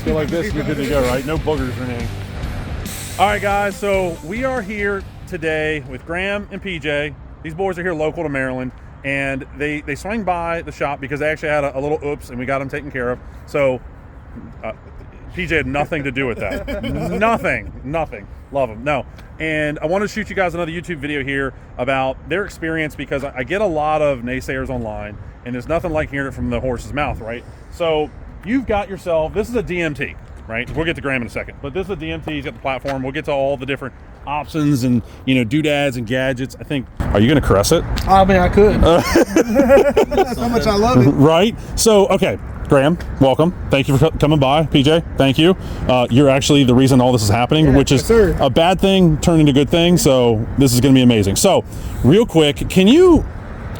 go like this, you're good to go, right? No boogers or anything. All right, guys, so we are here today with Graham and PJ. These boys are here local to Maryland, and they swing by the shop because they actually had a little oops, and we got them taken care of. So PJ had nothing to do with that. Nothing. Love them. No. And I want to shoot you guys another YouTube video here about their experience, because I get a lot of naysayers online, and there's nothing like hearing it from the horse's mouth, right? So you've got yourself, this is a DMT, right? We'll get to Graham in a second, but this is a DMT. He's got the platform. We'll get to all the different options and, you know, doodads and gadgets. I think, are you going to caress it? I mean, I could. That's how much I love it. Right. So, okay. Graham, welcome. Thank you for coming by. PJ, thank you. You're actually the reason all this is happening, which is a bad thing turned into a good thing. So this is going to be amazing. So, real quick, can you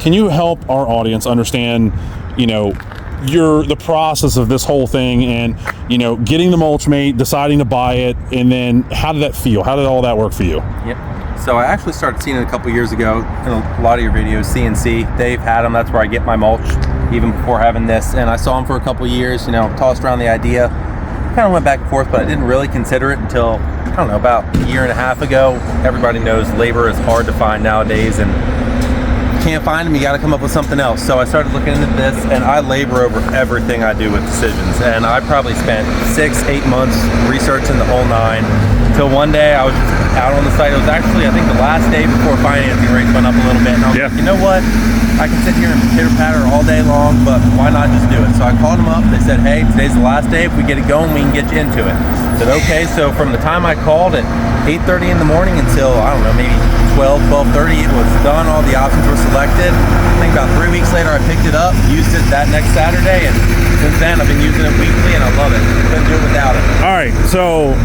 help our audience understand, you know, the process of this whole thing, and, you know, getting the Mulch Mate, deciding to buy it, and then how did that feel? How did all that work for you? Yep. So I actually started seeing it a couple years ago in a lot of your videos. CNC, they've had them. That's where I get my mulch, even before having this. And I saw them for a couple years, you know, tossed around the idea. Kind of went back and forth, but I didn't really consider it until, I don't know, about a year and a half ago. Everybody knows labor is hard to find nowadays, and can't find them, you got to come up with something else. So I started looking into this, and I labor over everything I do with decisions. And I probably spent 6-8 months researching the whole nine, until one day I was out on the site. It was actually, I think, the last day before financing rates went up a little bit, and I was like, you know what, I can sit here and pitter patter all day long, but why not just do it? So I called them up. They said, hey, today's the last day. If we get it going, we can get you into it. I said, okay. So from the time I called at 8:30 in the morning until, I don't know, maybe 12:30, it was done. All the options were selected. I think about 3 weeks later, I picked it up, used it that next Saturday, and since then I've been using it weekly, and I love it. Couldn't do it without it. All right, so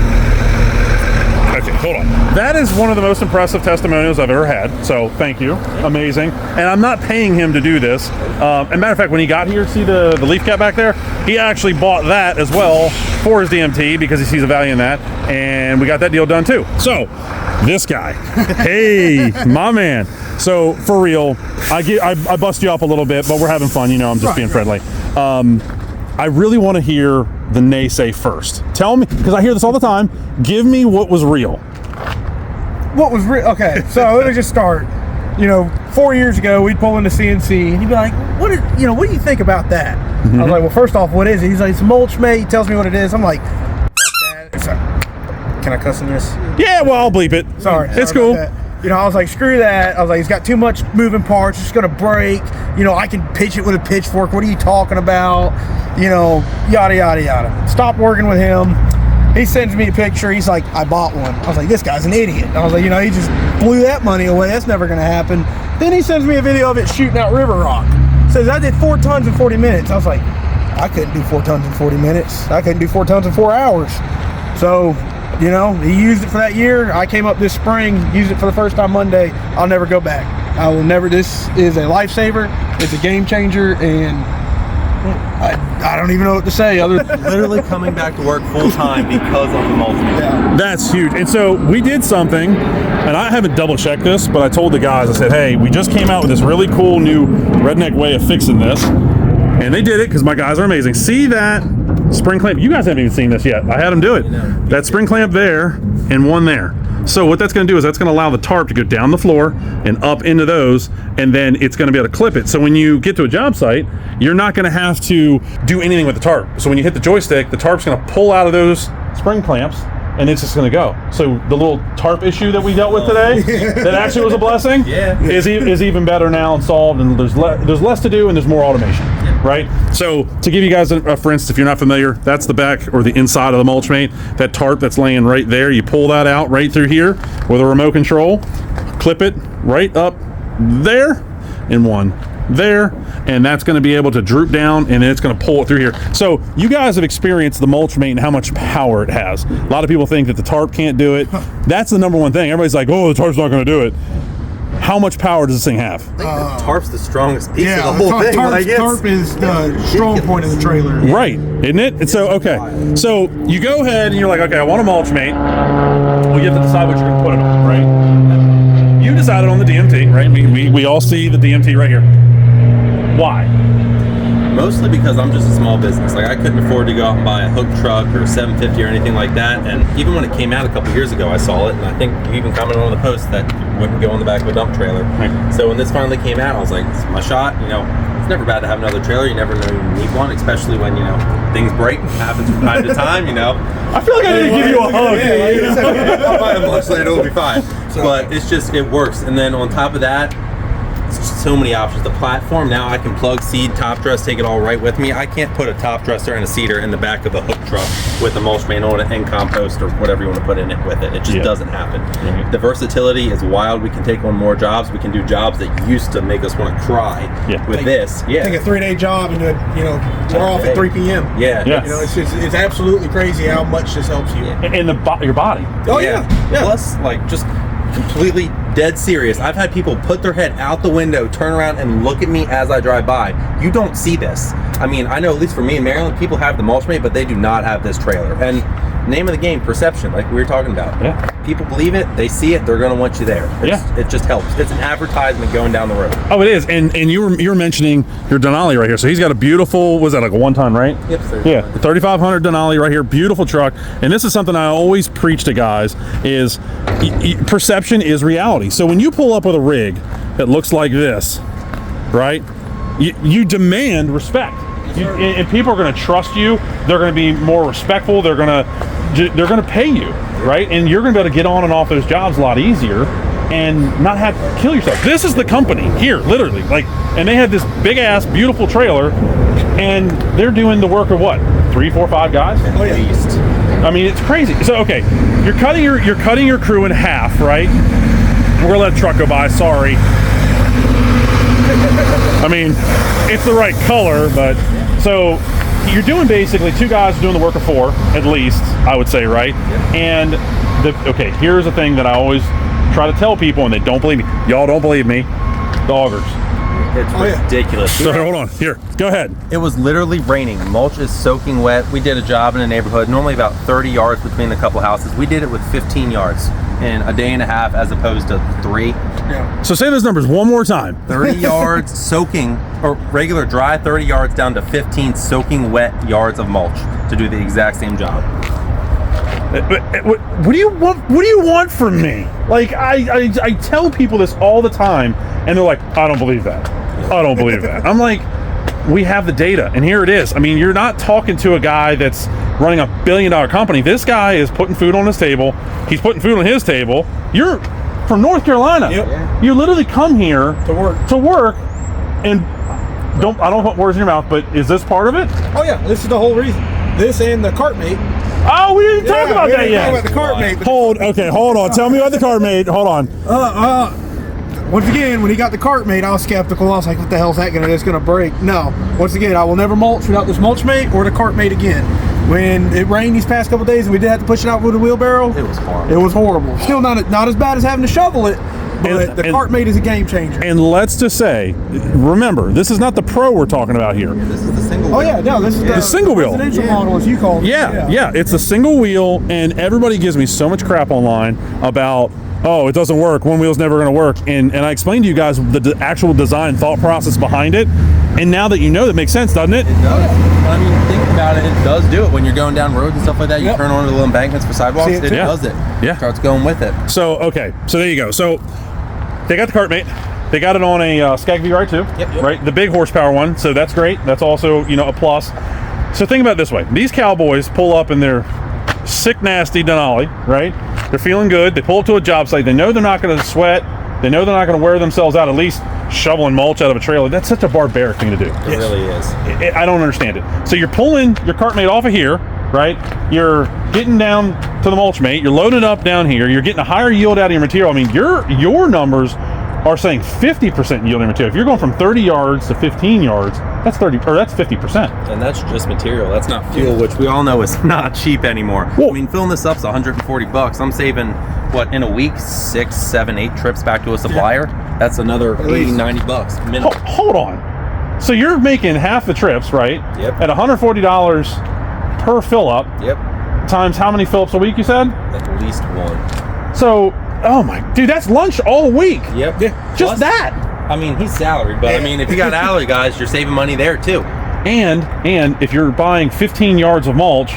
okay, hold on. That is one of the most impressive testimonials I've ever had. So thank you, amazing. And I'm not paying him to do this. As a matter of fact, when he got here, see the leaf cap back there? He actually bought that as well for his DMT because he sees a value in that, and we got that deal done too. So this guy, hey, my man. So for real, I bust you up a little bit, but we're having fun. You know, I'm just being friendly. I really want to hear the naysay first. Tell me, because I hear this all the time. Give me what was real. What was real? Okay, so let me just start. You know, 4 years ago, we'd pull into CNC, and he'd be like, what do you think about that? I was like, well, first off, what is it? He's like, it's a Mulch Mate. He tells me what it is. I'm like, fuck that. Can I cuss in this? Yeah, well, I'll bleep it. Sorry. It's cool. You know, I was like, screw that. I was like, he's got too much moving parts. It's going to break. You know, I can pitch it with a pitchfork. What are you talking about? You know, yada, yada, yada. Stopped working with him. He sends me a picture. He's like, I bought one. I was like, this guy's an idiot. I was like, you know, he just blew that money away. That's never going to happen. Then he sends me a video of it shooting out river rock. Says, I did 4 tons in 40 minutes. I was like, I couldn't do 4 tons in 40 minutes. I couldn't do 4 tons in 4 hours. So, you know, he used it for that year. I came up this spring, used it for the first time Monday. I'll never go back. I will never. This is a lifesaver. It's a game changer, and I don't even know what to say other than Literally coming back to work full time because of the Mulch Mate. yeah. That's huge. And so we did something, and I haven't double checked this, but I told the guys, I said, hey, we just came out with this really cool new redneck way of fixing this. And they did it because my guys are amazing. See that spring clamp? You guys haven't even seen this yet. I had them do it. That spring clamp there and one there. So what that's going to do is that's going to allow the tarp to go down the floor and up into those, and then it's going to be able to clip it. So when you get to a job site, you're not going to have to do anything with the tarp. So when you hit the joystick, the tarp's going to pull out of those spring clamps, and it's just going to go. So the little tarp issue that we dealt with today, that actually was a blessing, is even better now and solved, and there's less to do and there's more automation, right? So to give you guys for instance, if you're not familiar, that's the back or the inside of the Mulch Mate. That tarp that's laying right there, you pull that out right through here with a remote control, clip it right up there, and one there, and that's going to be able to droop down, and it's going to pull it through here. So you guys have experienced the Mulch Mate and how much power it has. A lot of people think that the tarp can't do it. That's the number one thing. Everybody's like, oh, the tarp's not going to do it. How much power does this thing have? I think the tarp's the strongest piece of the whole thing. Tarp is the strong point of the trailer. Right, isn't it? And so, okay. So you go ahead and you're like, okay, I want a Mulch Mate. Well, you have to decide what you're going to put it on, right? You decided on the DMT, right? We all see the DMT right here. Why? Mostly because I'm just a small business. Like I couldn't afford to go out and buy a hook truck or 750 or anything like that. And even when it came out a couple years ago, I saw it, and I think you even commented on the post that you wouldn't go on the back of a dump trailer. Right. So when this finally came out, I was like, it's my shot. You know, it's never bad to have another trailer. You never know you need one, especially when, you know, things break. It happens from time to time, you know. I feel like I need to give you a hug. I'll buy a Mulch later, it'll be fine. But it's just, it works. And then on top of that, so many options. The platform, now I can plug, seed, top dress, take it all right with me. I can't put a top dresser and a seeder in the back of a hook truck with a Mulch Mate on it and compost or whatever you want to put in it with it. It just doesn't happen. Mm-hmm. The versatility is wild. We can take on more jobs. We can do jobs that used to make us want to cry with this. Take a 3-day job and we're off at 3 p.m. Yeah. You know, it's absolutely crazy how much this helps you. And your body. Oh yeah. Plus, like, just completely dead serious. I've had people put their head out the window, turn around, and look at me as I drive by. You don't see this. I mean, I know at least for me in Maryland, people have the Mulch Mate, but they do not have this trailer. And name of the game, perception, like we were talking about. Yeah. People believe it, they see it, they're going to want you there. It just helps. It's an advertisement going down the road. Oh, it is. And you were mentioning your Denali right here. So he's got a beautiful, was that like a 1-ton, right? Yep, sir. Yeah, 3,500 Denali right here, beautiful truck. And this is something I always preach to guys is perception is reality. So when you pull up with a rig that looks like this, right, you demand respect. And people are going to trust you. They're going to be more respectful. They're going to pay you, right? And you're going to be able to get on and off those jobs a lot easier and not have to kill yourself. This is the company here, literally. Like, and they have this big ass, beautiful trailer, and they're doing the work of what? 3, 4, 5 guys? At least. I mean, it's crazy. So okay, you're cutting your crew in half, right? We're gonna let a truck go by. Sorry. I mean, it's the right color, but so you're doing basically 2 guys doing the work of 4, at least, I would say, right? Yep. And here's the thing that I always try to tell people, and they don't believe me. Y'all don't believe me. The augers. It's ridiculous. So hold on. Here, go ahead. It was literally raining. Mulch is soaking wet. We did a job in a neighborhood, normally about 30 yards between a couple houses. We did it with 15 yards in a day and a half as opposed to 3. Yeah. So say those numbers one more time. 30 yards soaking, or regular dry 30 yards down to 15 soaking wet yards of mulch to do the exact same job. What do you want? What do you want from me? Like I tell people this all the time, and they're like, I don't believe that. I don't believe that. I'm like, we have the data, and here it is. I mean, you're not talking to a guy that's running a $1 billion company. This guy is putting food on his table. He's putting food on his table. You're from North Carolina. Yep. You literally come here to work, and I don't put words in your mouth, but is this part of it? Oh yeah, this is the whole reason. This and the Tarp Mate. Oh, we didn't talk about that yet. Talk about the Tarp Mate. Hold on. Tell me about the Tarp Mate. Hold on. Once again, when he got the Tarp Mate, I was skeptical. I was like, what the hell is that going to do? It's going to break. No. Once again, I will never mulch without this Mulch Mate or the Tarp Mate again. When it rained these past couple days and we did have to push it out with a wheelbarrow, It was horrible. It was horrible. Still not as bad as having to shovel it, but the Tarp Mate is a game changer. And let's just say, remember, this is not the Pro we're talking about here. This is the single wheel. Oh yeah, no, this is the single wheel. residential model, as you call it. Yeah, it's a single wheel, and everybody gives me so much crap online about, oh, it doesn't work, one wheel's never going to work, and I explained to you guys the actual design thought process behind it, and now that you know, that makes sense, doesn't it? It does. I mean, think about it. It does do it when you're going down roads and stuff like that. You turn on the little embankments for sidewalks. It does it. Yeah. Starts going with it. So there you go. So they got the Tarp Mate. They got it on a Skag V Ride too. Yep. Right, the big horsepower one. So that's great. That's also a plus. So think about it this way: these cowboys pull up in their sick, nasty Denali, right? They're feeling good. They pull up to a job site. They know they're not going to sweat. They know they're not going to wear themselves out, at least shoveling mulch out of a trailer. That's such a barbaric thing to do. It really is. I don't understand it. So you're pulling your Tarp Mate off of here, right? You're getting down to the Mulch Mate. You're loading it up down here. You're getting a higher yield out of your material. I mean, your numbers are saying 50% yielding material. If you're going from 30 yards to 15 yards, that's 50%. And that's just material. That's not fuel, which we all know is not cheap anymore. Well, I mean, filling this up's $140. I'm saving, in a week, 6, 7, 8 trips back to a supplier. That's another $80, $90 minimum. Hold on. So you're making half the trips, right? Yep. At $140 per fill up. Yep. Times how many fill ups a week, you said? At least 1. So, oh my, dude, that's lunch all week. Yep. Yeah. Just Plus, that. I mean, he's salaried, but I mean, if you got hourly guys, you're saving money there too. And if you're buying 15 yards of mulch,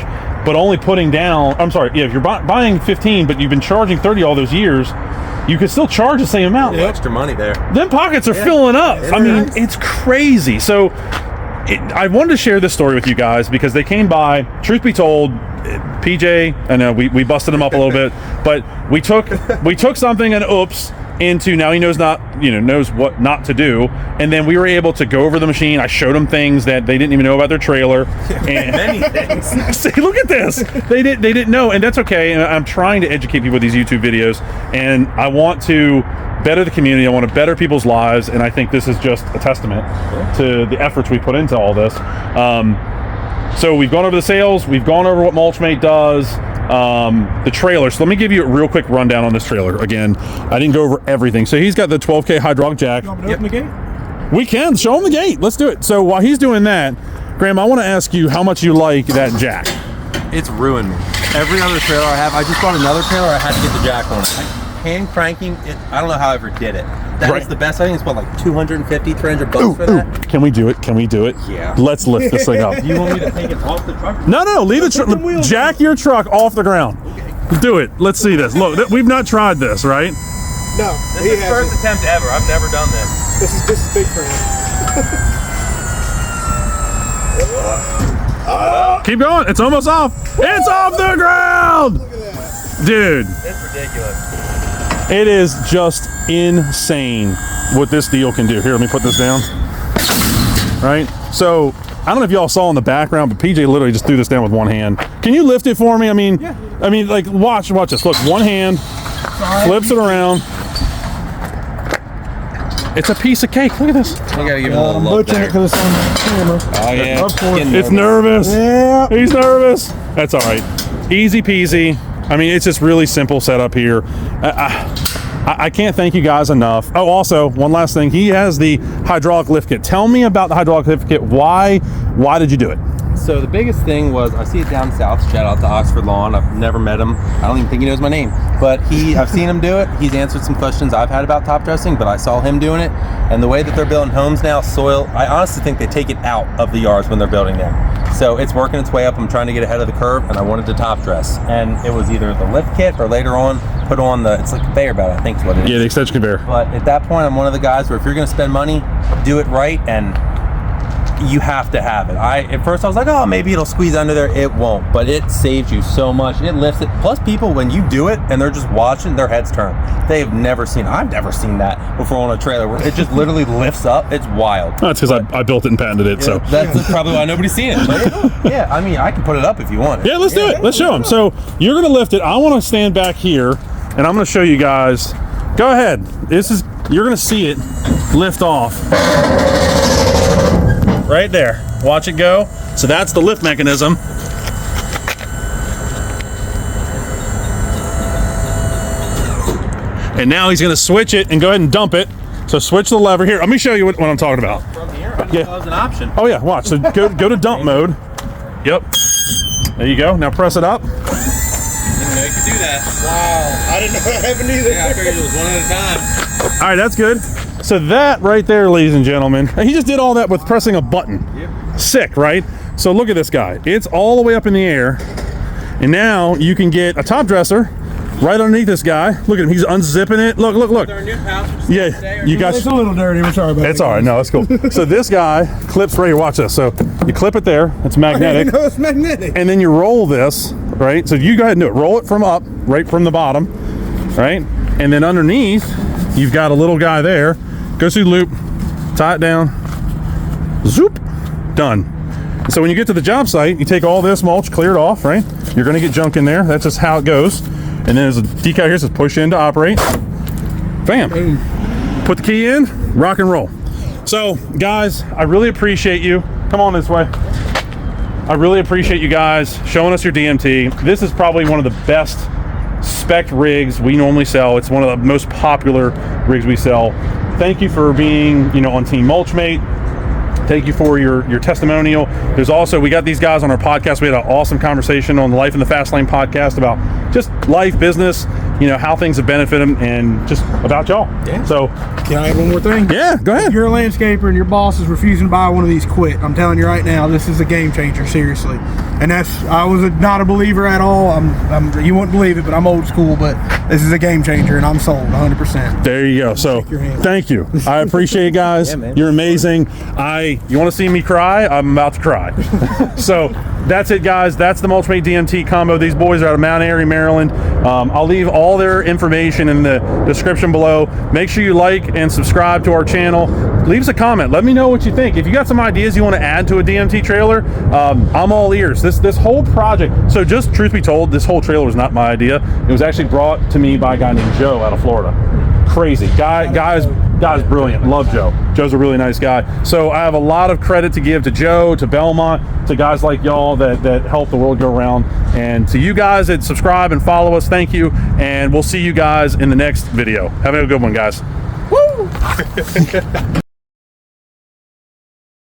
but only putting down, if you're buying 15, but you've been charging 30 all those years, you can still charge the same amount. Extra money there. Them pockets are filling up. I mean, it's crazy. So I wanted to share this story with you guys because they came by. Truth be told, PJ, I know we busted him up a little bit, but we took something and into now he knows what not to do, and then we were able to go over the machine. I showed them things that they didn't even know about their trailer, and many things. See, look at this. They didn't know, and that's okay. And I'm trying to educate people with these YouTube videos, and I want to better the community. I want to better people's lives, and I think this is just a testament to the efforts we put into all this. So we've gone over the sales. We've gone over what Mulch Mate does. The trailer. So let me give you a real quick rundown on this trailer. Again, I didn't go over everything. So he's got the 12K hydraulic jack. You want me to open the gate? We can. Show him the gate. Let's do it. So while he's doing that, Graham, I want to ask you how much you like that jack. It's ruined me. Every other trailer I have, I just bought another trailer, I had to get the jack on it. Hand cranking it, I don't know how I ever did it. That is the best. I think it's what, like 250, 300 bucks for that? Can we do it? Yeah. Let's lift this thing up. Do you want me to take it off the truck? No, leave the truck. Jack your truck off the ground. Okay. Do it. Let's see this. Look, we've not tried this, right? No. This is the first attempt ever. I've never done this. This is big for him. Keep going. It's almost off. It's off the ground. Look at that. Dude. It's ridiculous. It is just insane what this deal can do. Here, let me put this down. Right? So, I don't know if y'all saw in the background, but PJ literally just threw this down with one hand. Can you lift it for me? I mean, like, watch this. Look, one hand, flips it around. It's a piece of cake. Look at this. You gotta give it a little I'm look butchering it there. because it's on camera. Oh, yeah. Of course. It's nervous. Yeah. He's nervous. That's all right. Easy peasy. I mean, it's just really simple setup here. I can't thank you guys enough. Oh, also, one last thing. He has the hydraulic lift kit. Tell me about the hydraulic lift kit. Why did you do it? So the biggest thing was, I see it down south. Shout out to Oxford Lawn. I've never met him. I don't even think he knows my name. But I've seen him do it. He's answered some questions I've had about top dressing, but I saw him doing it. And the way that they're building homes now, soil, I honestly think they take it out of the yards when they're building them. So it's working its way up. I'm trying to get ahead of the curve, and I wanted to top dress. And it was either the lift kit or later on put on it's like a conveyor belt, I think is what it is. Yeah, the extension conveyor. But at that point, I'm one of the guys where if you're going to spend money, do it right, and you have to have it. At first I was like, oh, maybe it'll squeeze under there. It won't, but it saves you so much. It lifts it. Plus, people, when you do it and they're just watching, their heads turn. I've never seen that before on a trailer where it just literally lifts up. It's wild. That's because I built it and patented it. So that's probably why nobody's seen it. But yeah, I mean, I can put it up if you want it. Yeah, let's do it. Let's show them. So you're going to lift it. I want to stand back here, and I'm going to show you guys. Go ahead. You're going to see it lift off. Right there. Watch it go. So that's the lift mechanism. And now he's going to switch it and go ahead and dump it. So switch the lever here. Let me show you what I'm talking about. From here, I didn't know it was an option. Oh yeah, watch. So go to dump mode. Yep. There you go. Now press it up. Didn't know you could do that. Wow. I didn't know that happened either. Yeah, I figured it was one at a time. All right, that's good. So that right there, ladies and gentlemen, he just did all that with pressing a button. Yep. Sick, right? So look at this guy. It's all the way up in the air. And now you can get a top dresser right underneath this guy. Look at him. He's unzipping it. Look. There a new pouch Yeah, you got. It's a little dirty. We're sorry about it. It's all right. No, it's cool. So this guy clips right here. Watch this. So you clip it there. It's magnetic. No, it's magnetic. And then you roll this, right? So you go ahead and do it. Roll it from up, right from the bottom, right? And then underneath, you've got a little guy there. Goes through the loop, tie it down, zoop, done. And so when you get to the job site, you take all this mulch, clear it off, right? You're gonna get junk in there. That's just how it goes. And then there's a decal here that says push in to operate. Bam. Put the key in, rock and roll. So guys, I really appreciate you. Come on this way. I really appreciate you guys showing us your DMT. This is probably one of the best spec rigs we normally sell. It's one of the most popular rigs we sell. Thank you for being, on Team Mulch Mate. Thank you for your testimonial. There's also, we got these guys on our podcast. We had an awesome conversation on the Life in the Fast Lane podcast about just life, business, you know, how things have benefited them, and just about y'all. Yeah. So, Can I add one more thing? yeah, go ahead. If you're a landscaper and your boss is refusing to buy one of these, quit. I'm telling you right now, this is a game changer, seriously. And I was not a believer at all. You wouldn't believe it, but I'm old school, but this is a game changer, and I'm sold 100%. There you go. So, Shake your hand. thank you. I appreciate it, guys. Yeah, man. You're amazing. You want to see me cry? I'm about to cry. So, that's it, guys. That's the Mulch Mate DMT combo. These boys are out of Mount Airy, Maryland. I'll leave all their information in the description below. Make sure you like and subscribe to our channel. Leave us a comment. Let me know what you think. If you got some ideas you want to add to a DMT trailer, I'm all ears. This whole project, so just truth be told, this whole trailer was not my idea. It was actually brought to me by a guy named Joe out of Florida. Crazy. Guy's brilliant. Love Joe. Joe's a really nice guy. So I have a lot of credit to give to Joe, to Belmont, to guys like y'all that help the world go around. And to you guys that subscribe and follow us, thank you. And we'll see you guys in the next video. Have a good one, guys. Woo!